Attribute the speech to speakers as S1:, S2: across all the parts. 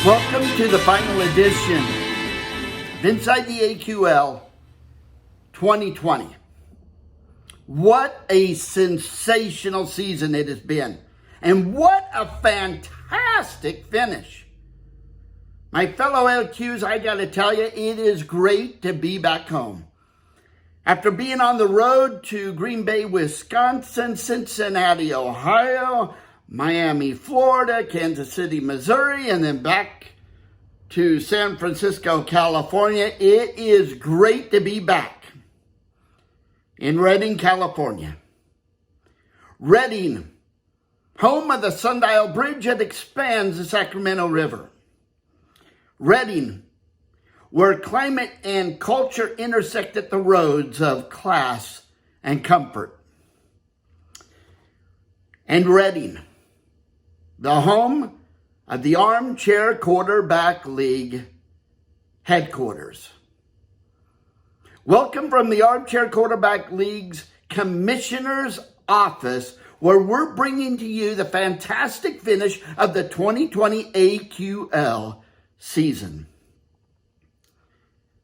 S1: Welcome to the final edition of Inside the AQL 2020. What a sensational season it has been. And what a fantastic finish. My fellow LQs, I got to tell you, it is great to be back home. After being on the road to Green Bay, Wisconsin, Cincinnati, Ohio, Miami, Florida, Kansas City, Missouri, and then back to San Francisco, California, it is great to be back in Redding, California. Redding, home of the Sundial Bridge that expands the Sacramento River. Redding, where climate and culture intersect at the roads of class and comfort. And Redding, the home of the Armchair Quarterback League headquarters. Welcome from the Armchair Quarterback League's Commissioner's Office, where we're bringing to you the fantastic finish of the 2020 AQL season.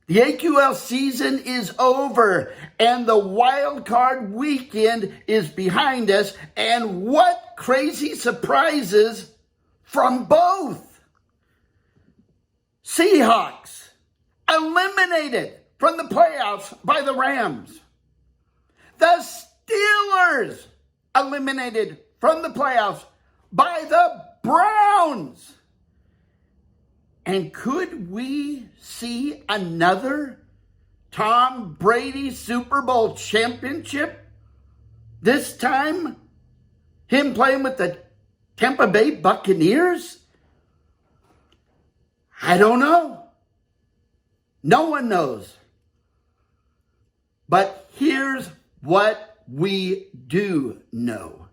S1: The AQL season is over, and the wild card weekend is behind us, and what crazy surprises from both. Seahawks eliminated from the playoffs by the Rams. The Steelers eliminated from the playoffs by the Browns. And could we see another Tom Brady Super Bowl championship? This time, him playing with the Tampa Bay Buccaneers? I don't know. No one knows. But here's what we do know.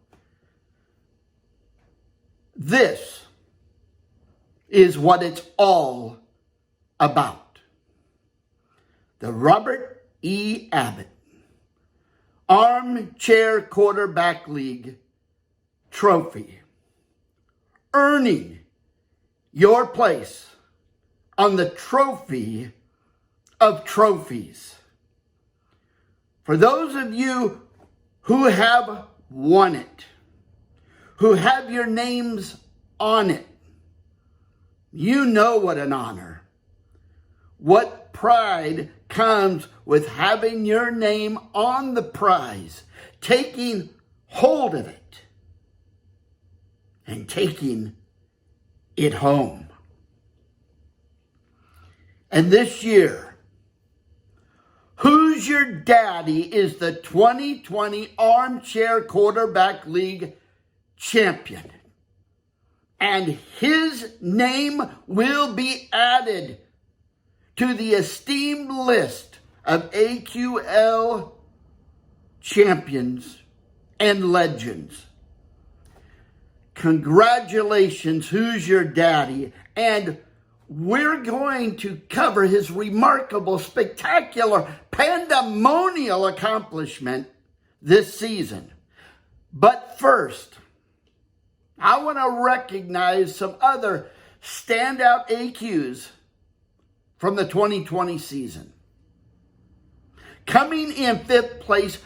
S1: This is what it's all about. The Robert E. Abbott Armchair Quarterback League trophy. Earning your place on the trophy of trophies. For those of you who have won it, who have your names on it, you know what an honor, what pride comes with having your name on the prize, taking hold of it, and taking it home. And this year, Who's Your Daddy is the 2020 Armchair Quarterback League champion. And his name will be added to the esteemed list of AQL champions and legends. Congratulations, Who's Your Daddy? And we're going to cover his remarkable, spectacular, pandemonial accomplishment this season. But first, I want to recognize some other standout AQs from the 2020 season. Coming in fifth place,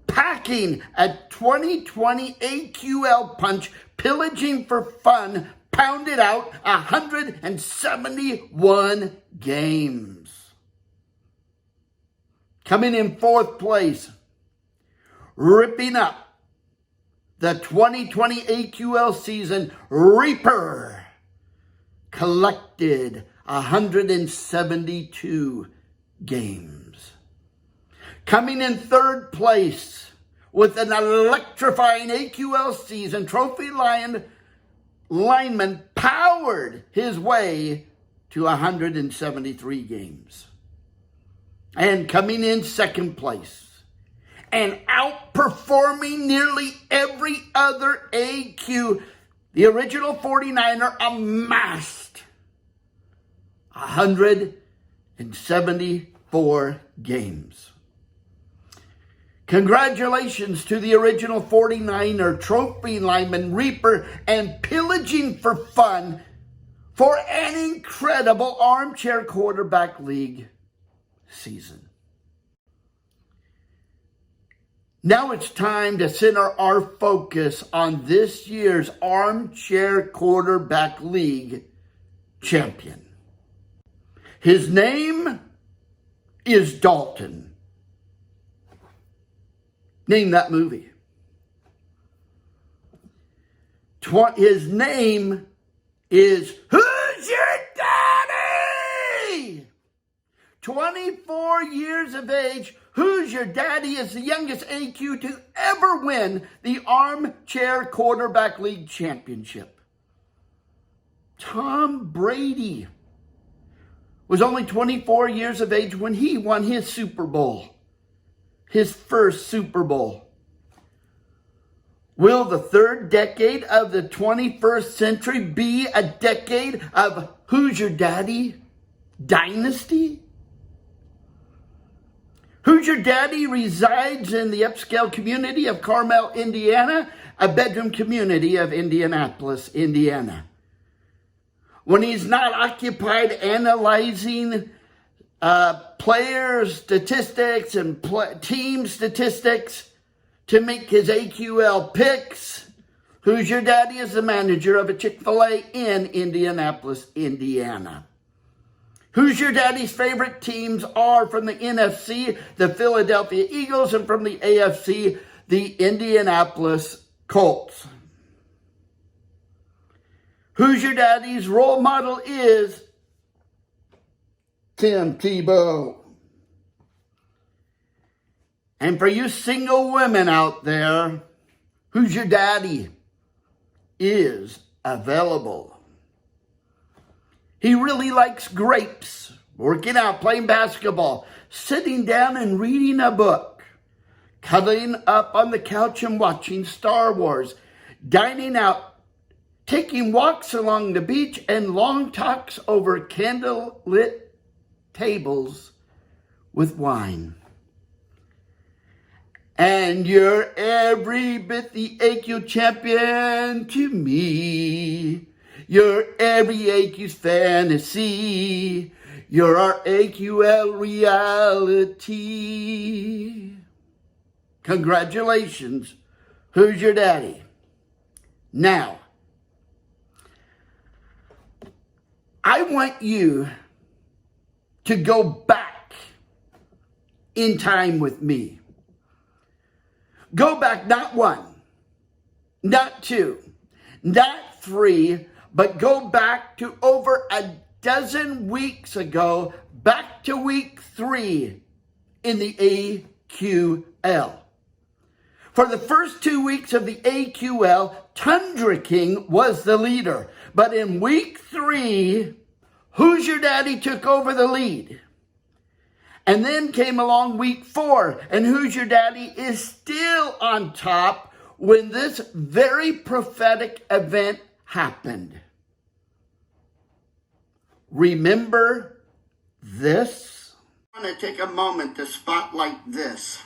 S1: packing a 2020 AQL punch, pillaging for fun, pounded out 171 games. Coming in fourth place, ripping up the 2020 AQL season, Reaper collected 172 games. Coming in third place with an electrifying AQL season, Trophy lineman powered his way to 173 games. And coming in second place, and outperforming nearly every other AQ, the original 49er amassed 174 games. Congratulations to the original 49er trophy lineman Reaper and pillaging for fun for an incredible Armchair Quarterback League season. Now it's time to center our focus on this year's Armchair Quarterback League champion. His name is Dalton. Name that movie. His name is Who's Your Daddy? 24 years of age, Who's Your Daddy is the youngest AQ to ever win the Armchair Quarterback League Championship. Tom Brady was only 24 years of age when he won his Super Bowl, his first Super Bowl. Will the third decade of the 21st century be a decade of Who's Your Daddy dynasty? Who's Your Daddy resides in the upscale community of Carmel, Indiana, a bedroom community of Indianapolis, Indiana. When he's not occupied analyzing player statistics and team statistics to make his AQL picks, Who's Your Daddy is the manager of a Chick-fil-A in Indianapolis, Indiana. Who's Your Daddy's favorite teams are from the NFC, the Philadelphia Eagles, and from the AFC, the Indianapolis Colts. Who's Your Daddy's role model is Tim Tebow. And for you single women out there, Who's Your Daddy is available. He really likes grapes, working out, playing basketball, sitting down and reading a book, cuddling up on the couch and watching Star Wars, dining out, taking walks along the beach, and long talks over candle-lit tables with wine. And you're every bit the AQ champion to me. You're every AQ's fantasy. You're our AQL reality. Congratulations. Who's Your Daddy? Now, I want you to go back in time with me. Go back not one, not two, not three, but go back to over a dozen weeks ago, back to week 3 in the AQL. For the first 2 weeks of the AQL, Tundra King was the leader. But in week 3, Who's Your Daddy took over the lead. And then came along week 4, and Who's Your Daddy is still on top when this very prophetic event happened. Remember this? I want to take a moment to spotlight this.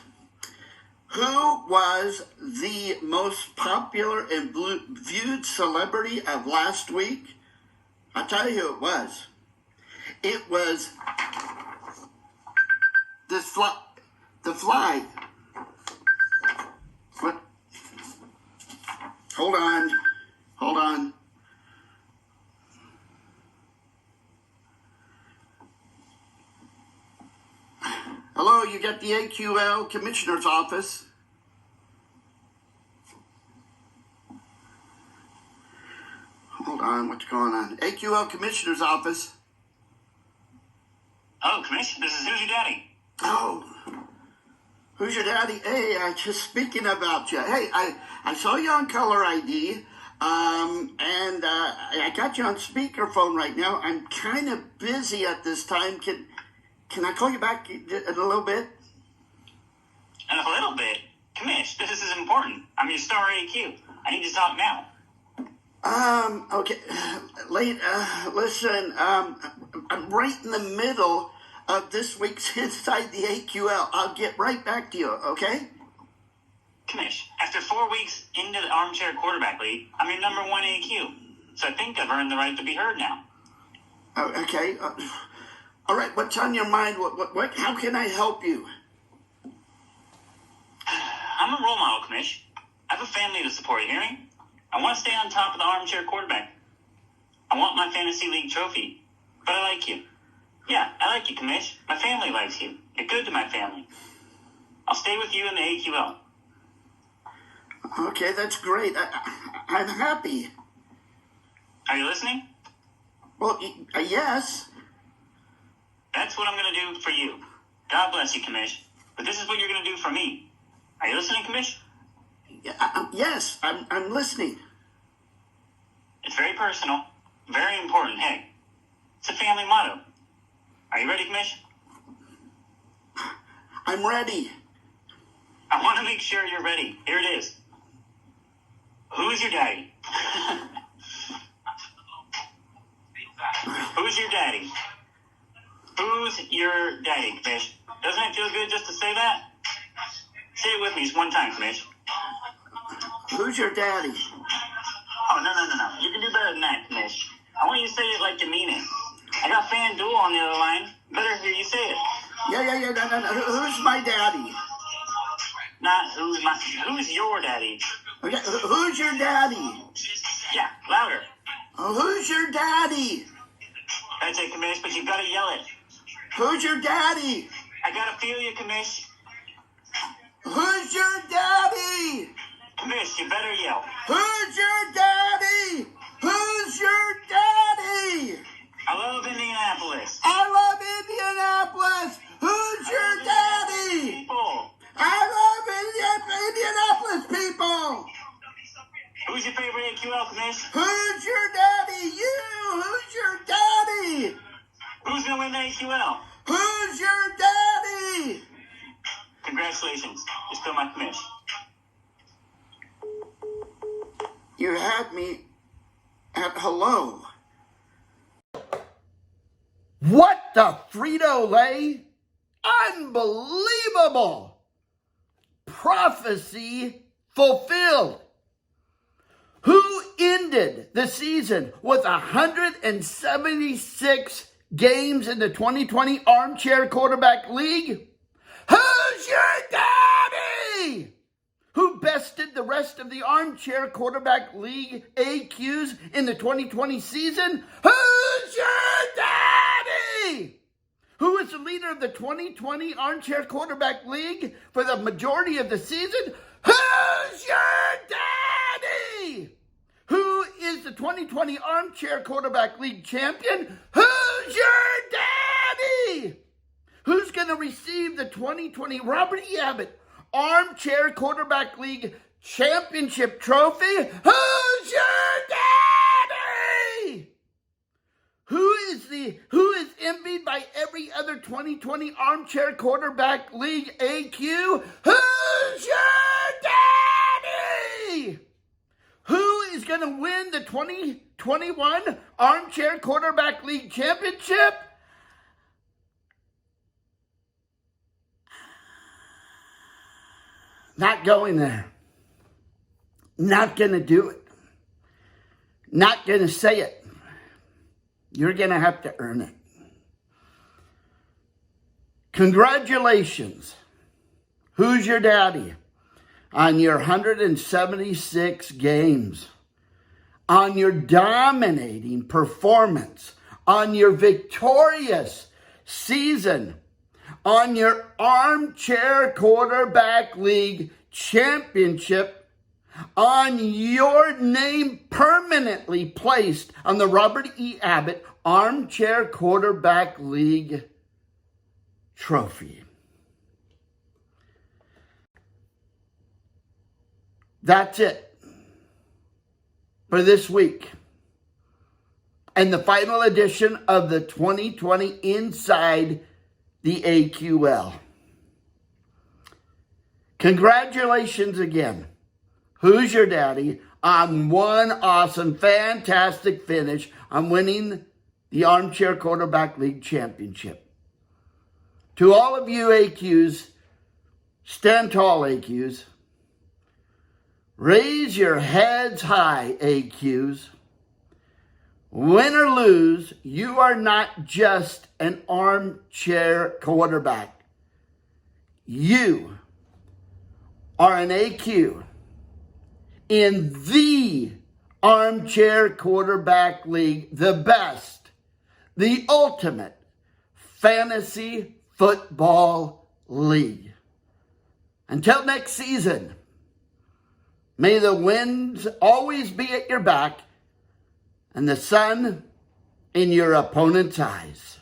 S1: Who was the most popular and viewed celebrity of last week? I'll tell you who it was. It was the fly. What? Hold on. Hello, you got the AQL Commissioner's Office. Hold on, what's going on? AQL Commissioner's Office.
S2: Oh, Commissioner, this is Who's Your Daddy?
S1: Oh, Who's Your Daddy? Hey, I just speaking about you. Hey, I saw you on caller ID, and I got you on speakerphone right now. I'm kind of busy at this time. Can I call you back in a little bit?
S2: In a little bit? Commish, this is important. I'm your star AQ. I need to talk now.
S1: Okay. Listen, I'm right in the middle of this week's Inside the AQL. I'll get right back to you, okay?
S2: Commish, after 4 weeks into the Armchair Quarterback League, I'm your number 1 AQ. So I think I've earned the right to be heard now.
S1: Okay. All right. What's on your mind? What? How can I help you?
S2: I'm a role model, Commish. I have a family to support, you hear me? I want to stay on top of the armchair quarterback. I want my fantasy league trophy. But I like you. Yeah, I like you, Commish. My family likes you. You're good to my family. I'll stay with you in the AQL.
S1: Okay, that's great. I'm happy.
S2: Are you listening?
S1: Well, yes.
S2: That's what I'm going to do for you. God bless you, Commish. But this is what you're going to do for me. Are you listening, Commish?
S1: Yes, I'm listening.
S2: It's very personal, very important. Hey, it's a family motto. Are you ready, Commish?
S1: I'm ready.
S2: I want to make sure you're ready. Here it is. Who's your daddy? Who's your daddy? Who's your daddy, Commish? Doesn't it feel good just to say that? Say it with me just one time, Commish.
S1: Who's your daddy?
S2: Oh, no. You can do better than that, Commish. I want you to say it like you mean it. I got FanDuel on the other line. Better hear you say it.
S1: Yeah. No. Who's my daddy?
S2: Not who's your daddy?
S1: Okay, who's your daddy?
S2: Yeah, louder.
S1: Oh, who's your daddy?
S2: That's it, Commish, but you've got to yell it.
S1: Who's your daddy?
S2: I got to feel you, Commish.
S1: Who's your daddy?
S2: Commish, you better yell.
S1: Who's your daddy? Who's your daddy?
S2: I love Indianapolis.
S1: I love Indianapolis. Who's your daddy?
S2: People.
S1: I love Indianapolis people.
S2: Who's your favorite AQL, Commish?
S1: Who's your daddy? You. Who's your daddy?
S2: Who's going to win the AQL?
S1: Who's your daddy?
S2: Congratulations. You're still my Commish.
S1: You had me at hello. What the Frito-Lay? Unbelievable! Prophecy fulfilled. Who ended the season with 176 games in the 2020 Armchair Quarterback League? Who's your daddy? Who bested the rest of the Armchair Quarterback League AQs in the 2020 season? Who's your daddy? Who is the leader of the 2020 Armchair Quarterback League for the majority of the season? Who's your daddy? Who is the 2020 Armchair Quarterback League champion? Who's your daddy? Who's going to receive the 2020 Robert E. Abbott Armchair Quarterback League championship trophy? Who's your daddy? Who is envied by every other 2020 Armchair Quarterback League AQ? Who's your daddy? Who is going to win the 2021 Armchair Quarterback League championship? Not going there. Not going to do it. Not going to say it. You're going to have to earn it. Congratulations. Who's your daddy? On your 176 games. On your dominating performance. On your victorious season. On your Armchair Quarterback League championship. On your name permanently placed on the Robert E. Abbott Armchair Quarterback League trophy. That's it for this week. And the final edition of the 2020 Inside the AQL. Congratulations again. Who's your daddy? On one awesome, fantastic finish on winning the Armchair Quarterback League championship. To all of you AQs, stand tall AQs. Raise your heads high AQs. Win or lose, you are not just an armchair quarterback. You are an AQ in the Armchair Quarterback League, the best, the ultimate fantasy football league. Until next season, may the winds always be at your back and the sun in your opponent's eyes.